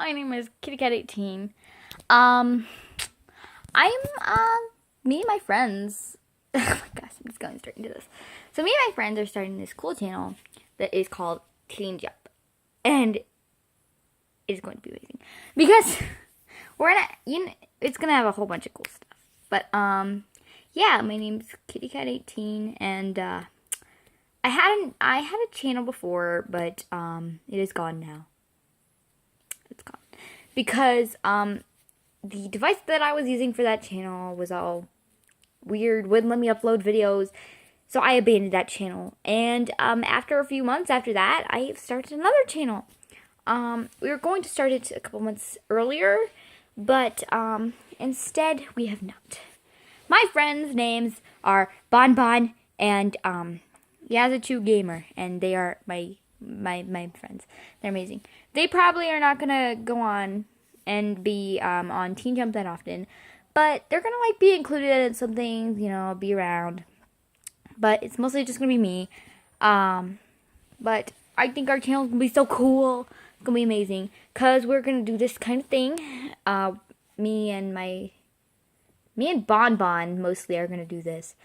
My name is KittyCat18. I'm me and my friends. Oh my gosh, I'm just going straight into this. So me and my friends are starting this cool channel that is called Teen Jump, and it's going to be amazing because it's gonna have a whole bunch of cool stuff. But yeah, my name's KittyCat18, and I had a channel before, but it is gone now. It's gone because the device that I was using for that channel was all weird, wouldn't let me upload videos, so I abandoned that channel. And after a few months after that, I started another channel. We were going to start it a couple months earlier, but instead we have not. My friends' names are Bonbon and YazachuGamer, and they are my friends. They're amazing. They probably are not gonna go on and be on Teen Jump that often, but they're gonna be included in some things, be around. But it's mostly just gonna be me. But I think our channel is gonna be so cool. It's gonna be amazing because we're gonna do this kind of thing. Me and Bonbon mostly are gonna do this.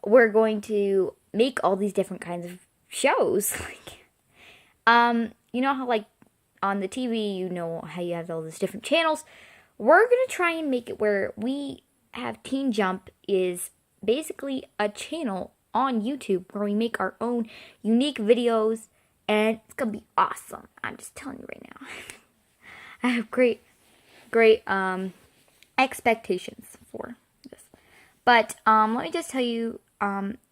We're going to make all these different kinds of shows. You know how on the TV, how you have all these different channels. We're gonna try and make it where we have Teen Jump is basically a channel on YouTube where we make our own unique videos, and it's gonna be awesome. I'm just telling you right now. I have great expectations for this. But let me just tell you,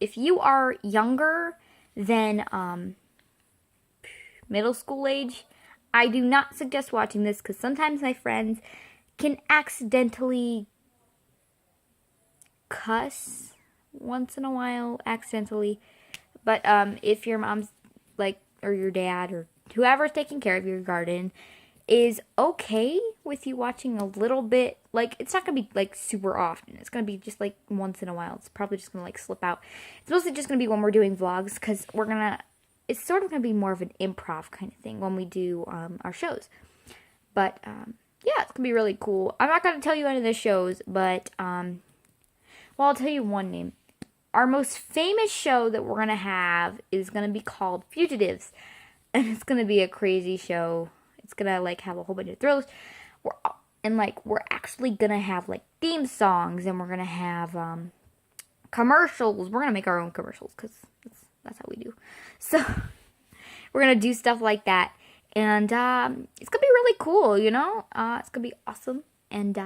if you are younger than middle school age, I do not suggest watching this because sometimes my friends can accidentally cuss once in a while, accidentally. But if your mom's or your dad or whoever's taking care of your garden is okay with you watching a little bit, it's not gonna be super often. It's gonna be just once in a while. It's probably just gonna slip out. It's mostly just gonna be when we're doing vlogs because it's sort of going to be more of an improv kind of thing when we do our shows. But, yeah, it's going to be really cool. I'm not going to tell you any of the shows, but, I'll tell you one name. Our most famous show that we're going to have is going to be called Fugitives. And it's going to be a crazy show. It's going to, have a whole bunch of thrills. We're actually going to have, theme songs, and we're going to have, commercials. We're going to make our own commercials, because that's how we do. So, we're going to do stuff like that. And, it's going to be really cool, It's going to be awesome. And,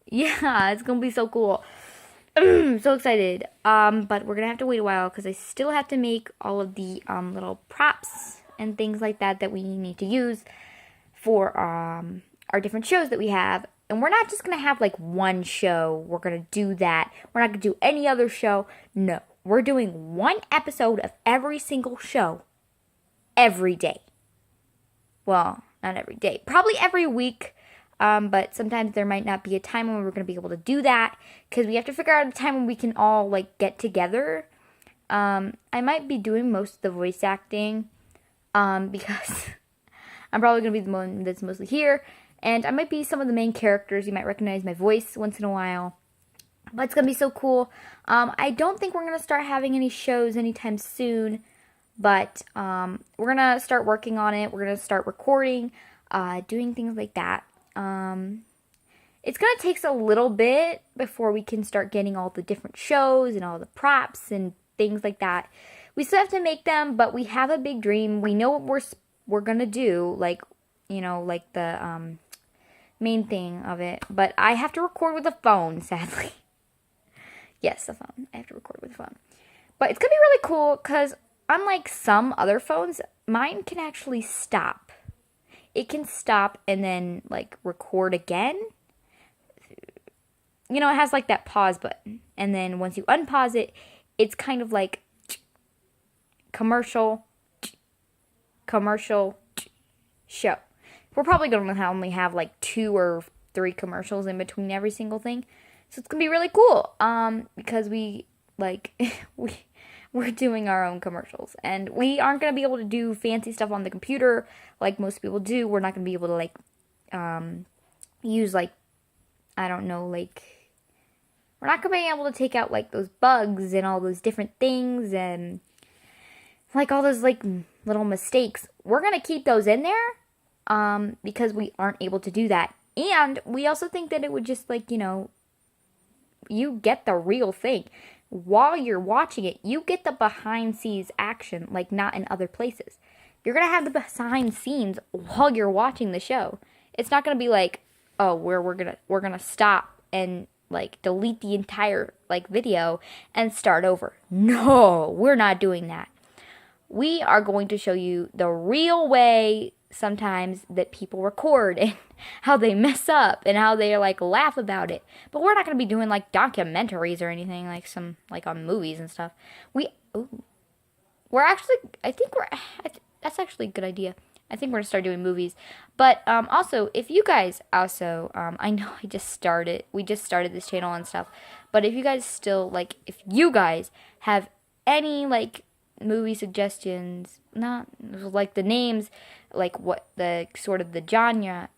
yeah, it's going to be so cool. So excited. But we're going to have to wait a while because I still have to make all of the, little props and things like that we need to use for, our different shows that we have. And we're not just going to have, one show. We're going to do that. We're not going to do any other show. No. We're doing one episode of every single show every day. Well, not every day. Probably every week. But sometimes there might not be a time when we're going to be able to do that. Because we have to figure out a time when we can all, get together. I might be doing most of the voice acting. Because I'm probably going to be the one that's mostly here. And I might be some of the main characters. You might recognize my voice once in a while. But it's going to be so cool. I don't think we're going to start having any shows anytime soon. But we're going to start working on it. We're going to start recording, doing things like that. It's going to take a little bit before we can start getting all the different shows and all the props and things like that. We still have to make them, but we have a big dream. We know what we're going to do, the main thing of it. But I have to record with a phone, sadly. Yes, the phone. I have to record with the phone. But it's going to be really cool because unlike some other phones, mine can actually stop. It can stop and then, record again. It has, that pause button. And then once you unpause it, it's kind of like commercial, show. We're probably going to only have, 2 or 3 commercials in between every single thing. So it's going to be really cool, because we we're doing our own commercials. And we aren't going to be able to do fancy stuff on the computer like most people do. We're not going to be able to, like, use, like, I don't know, like, we're not going to be able to take out, like, those bugs and all those different things and, like, all those, like, little mistakes. We're going to keep those in there because we aren't able to do that. And we also think that it would just, like, you know, you get the real thing. While you're watching it, you get the behind-scenes action, like, not in other places. You're going to have the behind scenes while you're watching the show. It's not going to be like, oh, we're gonna stop and, like, delete the entire, like, video and start over. No, we're not doing that. We are going to show you the real way sometimes that people record and how they mess up and how they, like, laugh about it. But we're not going to be doing, like, documentaries or anything like some, like, on movies and stuff. We're actually, that's actually a good idea. I think we're going to start doing movies. But also, if you guys also, I know we just started this channel and stuff. But if you guys still, like, if you guys have any, like, movie suggestions, not, like, the names, like, what the, sort of the genre,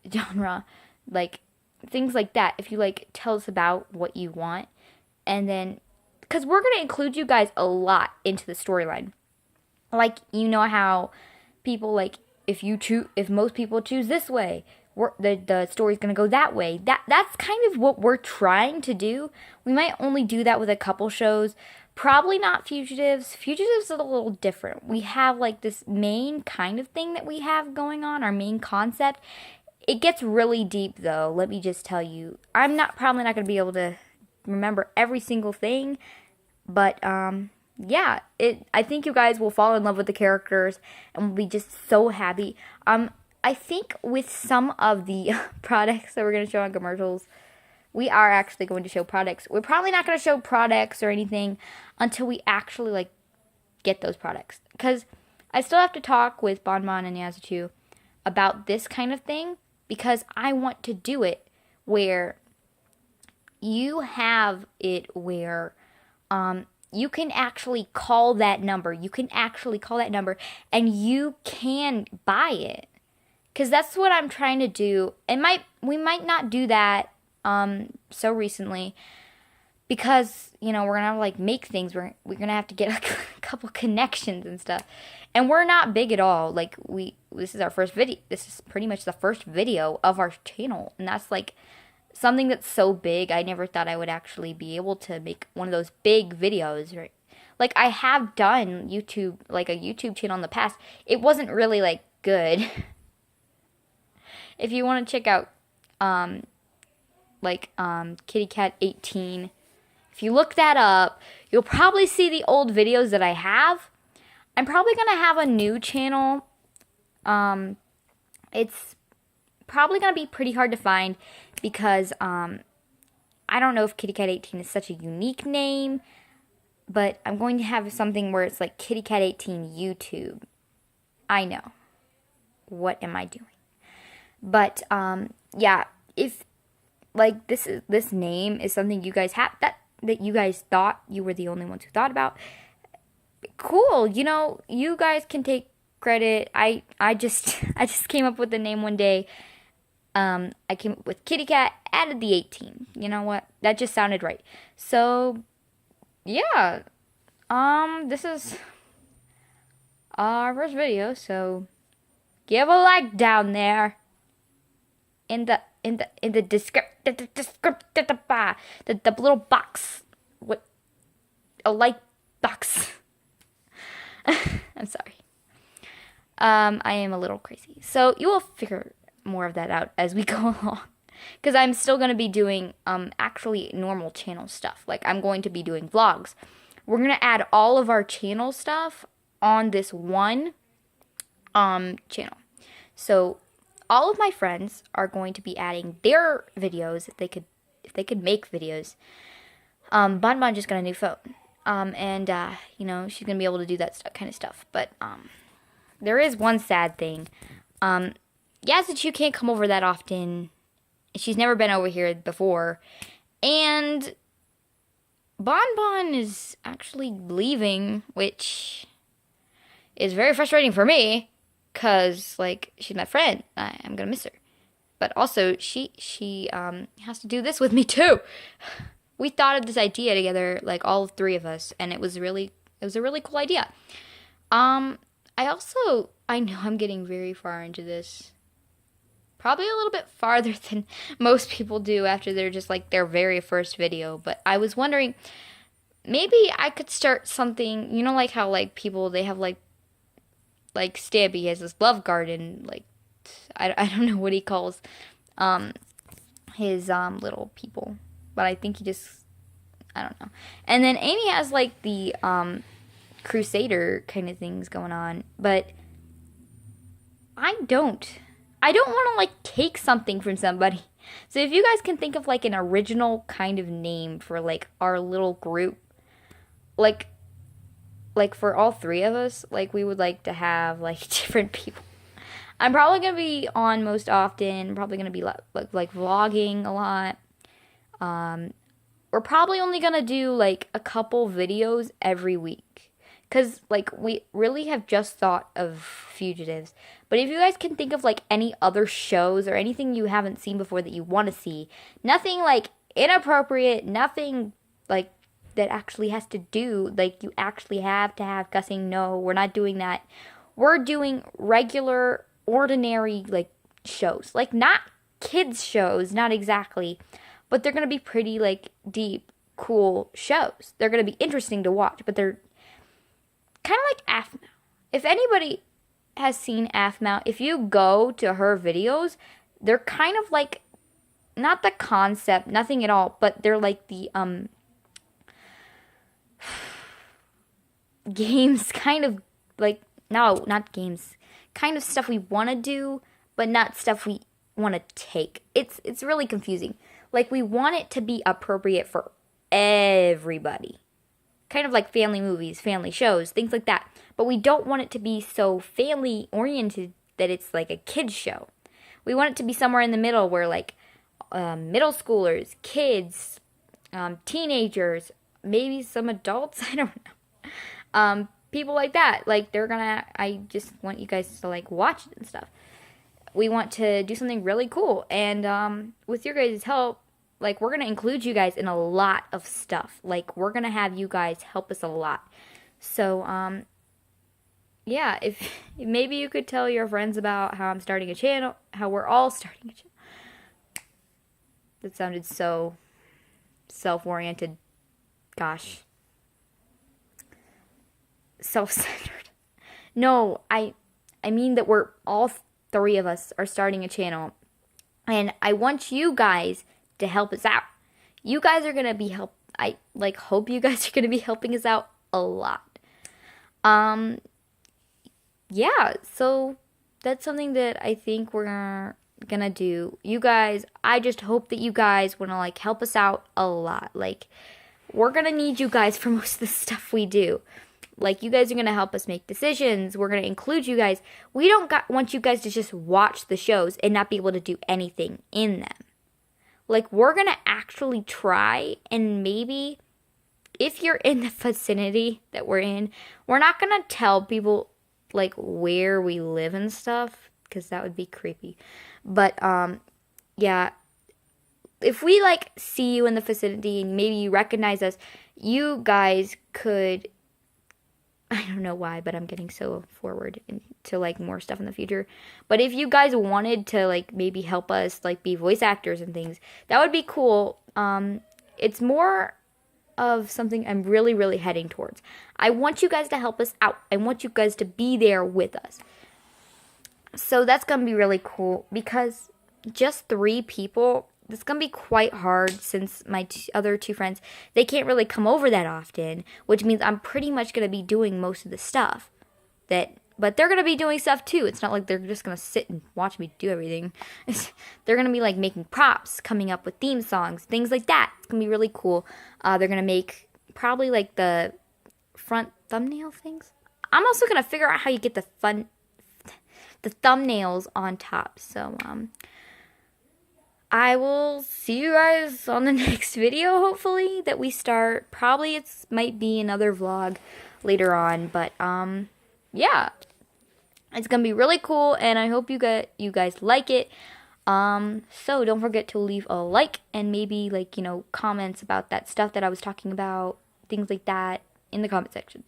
like, things like that. If you, like, tell us about what you want. And then, because we're going to include you guys a lot into the storyline. Like, you know how people, like, if most people choose this way, the story's gonna go that way. That's kind of what we're trying to do. We might only do that with a couple shows. Probably not Fugitives. Fugitives is a little different. We have, like, this main kind of thing that we have going on, our main concept. It gets really deep, though, let me just tell you. I'm probably not gonna be able to remember every single thing, but yeah, I think you guys will fall in love with the characters and will be just so happy. I think with some of the products that we're going to show on commercials, we are actually going to show products. We're probably not going to show products or anything until we actually, like, get those products. Because I still have to talk with Bonbon and Yazachu about this kind of thing, because I want to do it where you have it where, you can actually call that number. You can actually call that number and you can buy it. Because that's what I'm trying to do. We might not do that so recently because, you know, we're going to have to, like, make things. We're going to have to get, like, a couple connections and stuff. And we're not big at all. Like, this is our first video. This is pretty much the first video of our channel. And that's, like, something that's so big, I never thought I would actually be able to make one of those big videos, right? Like, I have done YouTube, like, a YouTube channel in the past. It wasn't really, like, good. If you want to check out, Kitty Cat 18, if you look that up, you'll probably see the old videos that I have. I'm probably going to have a new channel. It's probably going to be pretty hard to find because I don't know if Kitty Cat 18 is such a unique name, but I'm going to have something where it's like Kitty Cat 18 YouTube. I know. What am I doing? But yeah, if, like, this name is something you guys have that you guys thought you were the only ones who thought about, cool. You know, you guys can take credit. I just came up with the name one day. I came up with Kitty Cat, added the 18. You know what? That just sounded right. So, yeah. This is our first video, so give a like down there in the description, the little box. What? A like box. I'm sorry. I am a little crazy. So you will figure more of that out as we go along. Because I'm still going to be doing actually normal channel stuff. Like, I'm going to be doing vlogs. We're going to add all of our channel stuff on this one channel. So all of my friends are going to be adding their videos if they could make videos. Bonbon just got a new phone. You know, she's going to be able to do that kind of stuff. But there is one sad thing. Yazachu can't come over that often. She's never been over here before. And Bonbon is actually leaving, which is very frustrating for me, cause like she's my friend. I'm gonna miss her. But also she has to do this with me too. We thought of this idea together, like all three of us, and it was a really cool idea. Um, I know I'm getting very far into this. Probably a little bit farther than most people do after they're just like their very first video. But I was wondering, maybe I could start something, you know, like how like people they have like Stabby has this love garden, like I don't know what he calls um his little people. But I think he just I don't know. And then Amy has like the crusader kind of things going on, but I don't. I don't want to like take something from somebody. So if you guys can think of like an original kind of name for like our little group, like for all three of us, like we would like to have like different people. I'm probably gonna be on most often. Probably gonna be like vlogging a lot. We're probably only gonna do like a couple videos every week. Cause like we really have just thought of fugitives. But if you guys can think of like any other shows or anything you haven't seen before that you want to see, nothing like inappropriate, nothing like that actually has to do, like you actually have to have cussing. No, we're not doing that. We're doing regular, ordinary like shows. Like not kids shows, not exactly, but they're going to be pretty like deep, cool shows. They're going to be interesting to watch, but they're kind of like Aphmau. If anybody has seen Aphmau, if you go to her videos, they're kind of like not the concept, nothing at all, but they're like the games kind of like no, not games. Kind of stuff we want to do, but not stuff we want to take. It's really confusing. Like we want it to be appropriate for everybody. Kind of like family movies, family shows, things like that. But we don't want it to be so family oriented that it's like a kids show. We want it to be somewhere in the middle where like middle schoolers, kids, teenagers, maybe some adults, I don't know. People like that, like I just want you guys to like watch it and stuff. We want to do something really cool, and with your guys' help, like we're gonna include you guys in a lot of stuff. Like we're gonna have you guys help us a lot. So yeah, if maybe you could tell your friends about how I'm starting a channel, how we're all starting a channel. That sounded so self-oriented. Gosh. Self-centered. No, I mean that we're all three of us are starting a channel, and I want you guys to help us out. You guys are gonna be I like hope you guys are gonna be helping us out a lot. Yeah, so that's something that I think we're gonna do. You guys, I just hope that you guys wanna like help us out a lot. Like we're gonna need you guys for most of the stuff we do. Like, you guys are going to help us make decisions. We're going to include you guys. We don't want you guys to just watch the shows and not be able to do anything in them. Like, we're going to actually try, and maybe if you're in the vicinity that we're in, we're not going to tell people, like, where we live and stuff, because that would be creepy. But, yeah, if we, like, see you in the vicinity and maybe you recognize us, you guys could... I don't know why, but I'm getting so forward into like more stuff in the future. But if you guys wanted to like maybe help us like be voice actors and things, that would be cool. It's more of something I'm really, really heading towards. I want you guys to help us out. I want you guys to be there with us. So that's going to be really cool because just 3 people, it's going to be quite hard since my other 2 friends, they can't really come over that often, which means I'm pretty much going to be doing most of the stuff. But they're going to be doing stuff too. It's not like they're just going to sit and watch me do everything. They're going to be like making props, coming up with theme songs, things like that. It's going to be really cool. They're going to make probably like the front thumbnail things. I'm also going to figure out how you get the thumbnails on top. So, I will see you guys on the next video, hopefully, that we start. Probably might be another vlog later on, but yeah. It's gonna be really cool, and I hope you guys like it. So don't forget to leave a like and maybe like, comments about that stuff that I was talking about, things like that in the comment section.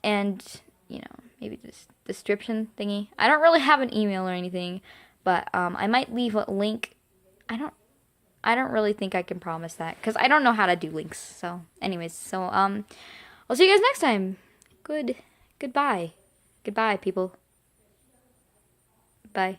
And, maybe this description thingy. I don't really have an email or anything, but I might leave a link. I don't really think I can promise that because I don't know how to do links. So, anyways, I'll see you guys next time. Goodbye. Goodbye, people. Bye.